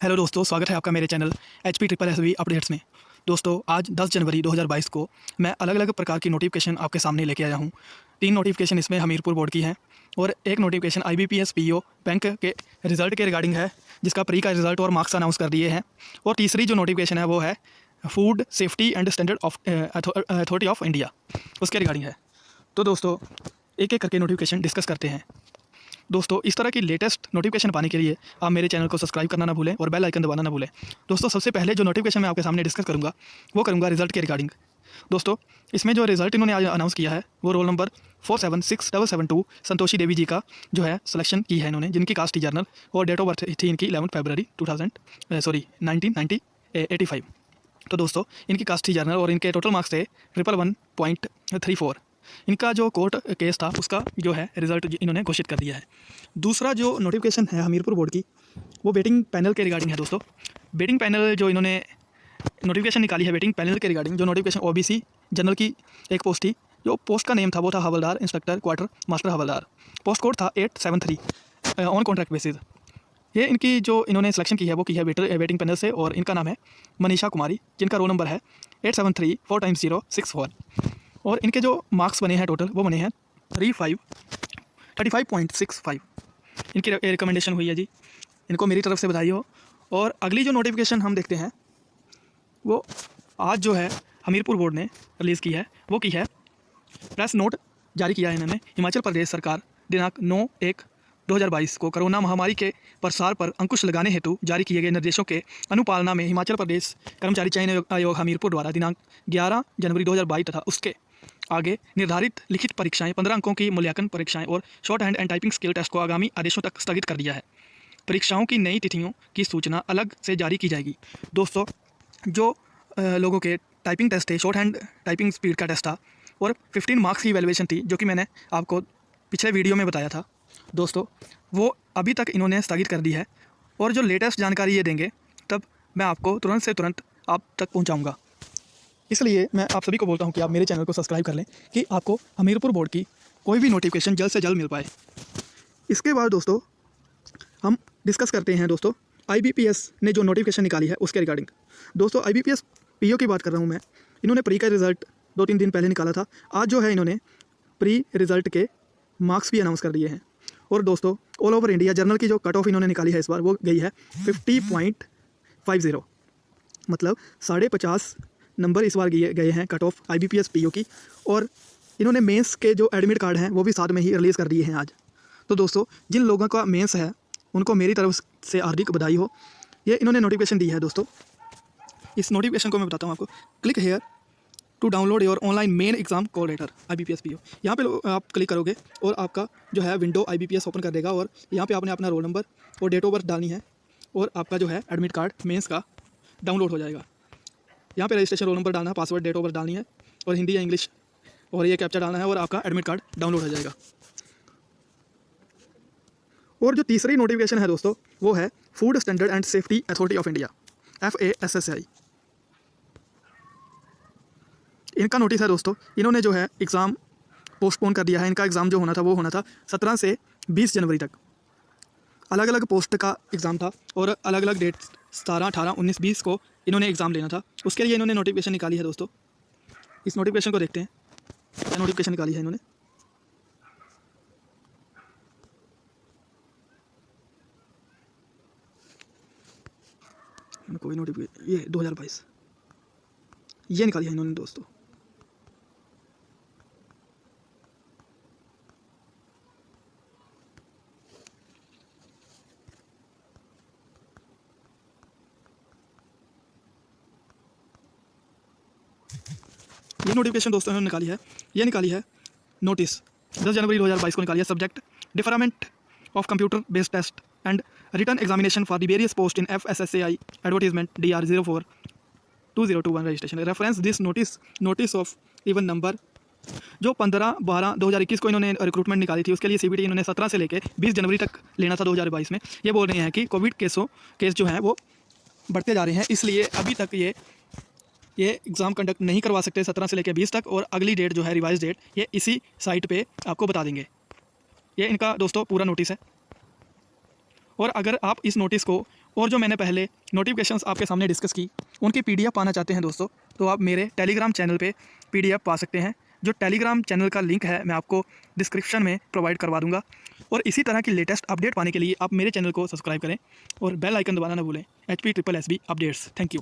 Hello दोस्तों, स्वागत है आपका मेरे channel HP triple SB updates में। दोस्तों, आज 10 जनवरी 2022 को मैं अलग अलग प्रकार की नोटिफिकेशन आपके सामने लेके आया हूँ। 3 नोटिफिकेशन इसमें हमीरपुर बोर्ड की हैं और एक नोटिफिकेशन IBPS PO बैंक के रिज़ल्ट के रिगार्डिंग है, जिसका प्री का रिज़ल्ट और मार्क्स अनाउंस कर दिए हैं। और तीसरी जो नोटिफिकेशन है वो है food safety and standard of authority of India, उसके रिगार्डिंग है। तो दोस्तों, एक एक करके नोटिफिकेशन डिस्कस करते हैं। दोस्तों, इस तरह की लेटेस्ट नोटिफिकेशन पाने के लिए आप मेरे चैनल को सब्सक्राइब करना ना भूलें और बेल आइकन दबाना ना भूलें। दोस्तों, सबसे पहले जो नोटिफिकेशन मैं आपके सामने डिस्कस करूंगा वो करूंगा रिजल्ट के रिगार्डिंग। दोस्तों, इसमें जो रिजल्ट इन्होंने आज अनाउंस किया है वो रोल नंबर 476772 संतोषी देवी जी का जो है सिलेक्शन की है इन्होंने, जिनकी कास्ट थी जनरल और डेट ऑफ बर्थ थी इनकी 11 फरवरी 1985। तो दोस्तों, इनकी कास्ट थी जनरल और इनके टोटल मार्क्स थे 111.34। इनका जो कोर्ट केस था उसका जो है रिज़ल्ट इन्होंने घोषित कर दिया है। दूसरा जो नोटिफिकेशन है हमीरपुर बोर्ड की वो वेटिंग पैनल के रिगार्डिंग है। दोस्तों, वेटिंग पैनल जो इन्होंने नोटिफिकेशन निकाली है वेटिंग पैनल के रिगार्डिंग, जो नोटिफिकेशन OBC जनरल की एक पोस्ट थी, जो पोस्ट का नेम था वो था हवलदार इंस्पेक्टर क्वार्टर मास्टर हवलदार। पोस्ट कोड था 873 ऑन कॉन्ट्रैक्ट बेसिस। ये इनकी जो इन्होंने सिलेक्शन की है वो की है वेटिंग पैनल से और इनका नाम है मनीषा कुमारी, जिनका रोल नंबर है 8734x064। और इनके जो मार्क्स बने हैं टोटल वो बने हैं 35.65। इनकी रिकमेंडेशन हुई है जी, इनको मेरी तरफ से बधाई हो। और अगली जो नोटिफिकेशन हम देखते हैं वो आज जो है हमीरपुर बोर्ड ने रिलीज़ की है, वो की है प्रेस नोट जारी किया है इन्होंने। हिमाचल प्रदेश सरकार दिनांक 9/1/2022 को कोरोना महामारी के प्रसार पर अंकुश लगाने हेतु जारी किए गए निर्देशों के अनुपालना में हिमाचल प्रदेश कर्मचारी चयन आयोग हमीरपुर द्वारा दिनांक 11 जनवरी 2022 तथा उसके आगे निर्धारित लिखित परीक्षाएं 15 अंकों की मूल्यांकन परीक्षाएं और shorthand and typing skill test को आगामी आदेशों तक स्थगित कर दिया है। परीक्षाओं की नई तिथियों की सूचना अलग से जारी की जाएगी। दोस्तों, जो लोगों के टाइपिंग टेस्ट थे, शॉर्ट हैंड टाइपिंग स्पीड का टेस्ट था और 15 मार्क्स की वैल्यूएशन थी, जो कि मैंने आपको पिछले वीडियो में बताया था। दोस्तों, वो अभी तक इन्होंने स्थगित कर दी है और जो लेटेस्ट जानकारी ये देंगे तब मैं आपको तुरंत से तुरंत आप तक पहुँचाऊँगा। इसलिए मैं आप सभी को बोलता हूं कि आप मेरे चैनल को सब्सक्राइब कर लें कि आपको हमीरपुर बोर्ड की कोई भी नोटिफिकेशन जल्द से जल्द मिल पाए। इसके बाद दोस्तों हम डिस्कस करते हैं दोस्तों IBPS ने जो नोटिफिकेशन निकाली है उसके रिगार्डिंग। दोस्तों, IBPS PO की बात कर रहा हूं मैं। इन्होंने प्री का रिज़ल्ट 2-3 दिन पहले निकाला था। आज जो है इन्होंने प्री रिज़ल्ट के मार्क्स भी अनाउंस कर दिए हैं। और दोस्तों, ऑल ओवर इंडिया जर्नल की जो कट ऑफ इन्होंने निकाली है इस बार वो गई है 50.50, मतलब 50.5 नंबर इस बार गए हैं कट ऑफ IBPS PO की। और इन्होंने मेंस के जो एडमिट कार्ड हैं वो भी साथ में ही रिलीज़ कर दिए हैं आज। तो दोस्तों, जिन लोगों का मेंस है उनको मेरी तरफ से हार्दिक बधाई हो। ये इन्होंने नोटिफिकेशन दी है। दोस्तों, इस नोटिफिकेशन को मैं बताता हूँ आपको। Click here to download your online main exam call letter IBPS PO। यहाँ पे आप क्लिक करोगे और आपका जो है विंडो IBPS ओपन कर देगा और यहाँ पे आपने अपना रोल नंबर और डेट ऑफ बर्थ डालनी है और आपका जो है एडमिट कार्ड मेंस का डाउनलोड हो जाएगा। यहाँ पे रजिस्ट्रेशन रोल नंबर डालना है, पासवर्ड डेट ऑफ बर्थ डालनी है और हिंदी या इंग्लिश और ये कैप्चा डालना है और आपका एडमिट कार्ड डाउनलोड हो जाएगा। और जो तीसरी नोटिफिकेशन है दोस्तों वो है food standard and safety authority of India FASSI। इनका नोटिस है दोस्तों। इन्होंने जो है एग्ज़ाम पोस्टपोन कर दिया है। इनका एग्ज़ाम जो होना था वो होना था 17 से 20 जनवरी तक। अलग अलग पोस्ट का एग्ज़ाम था और अलग अलग डेट 17, 18, 19, 20 को इन्होंने एग्ज़ाम लेना था। उसके लिए इन्होंने नोटिफिकेशन निकाली है। दोस्तों, इस नोटिफिकेशन को देखते हैं, क्या नोटिफिकेशन निकाली है इन्होंने। कोई नोटिफिकेशन, ये 2022 ये निकाली है इन्होंने। दोस्तों, ये नोटिफिकेशन दोस्तों इन्होंने निकाली है। ये निकाली है नोटिस 10 जनवरी 2022 को निकाली है। Subject deferment of computer based test and return examination for the various post in FSSAI advertisement DR042021 registration. Reference this notice of even number, जो 15/12/2021 को इन्होंने रिक्रूटमेंट निकाली थी उसके लिए CBT इन्होंने 17 से लेकर 20 जनवरी तक लेना था 2022 में। ये बोल रहे हैं कि कोविड केस जो हैं वो बढ़ते जा रहे हैं, इसलिए अभी तक ये एग्ज़ाम कंडक्ट नहीं करवा सकते 17 से लेकर 20 तक। और अगली डेट जो है रिवाइज डेट ये इसी साइट पे आपको बता देंगे। ये इनका दोस्तों पूरा नोटिस है। और अगर आप इस नोटिस को और जो मैंने पहले नोटिफिकेशंस आपके सामने डिस्कस की उनकी PDF पाना चाहते हैं दोस्तों, तो आप मेरे टेलीग्राम चैनल पे PDF पा सकते हैं। जो टेलीग्राम चैनल का लिंक है मैं आपको डिस्क्रिप्शन में प्रोवाइड करवा दूंगा। और इसी तरह की लेटेस्ट अपडेट पाने के लिए आप मेरे चैनल को सब्सक्राइब करें और बेल आइकन दबाना ना भूलें। HP SSB updates. Thank you.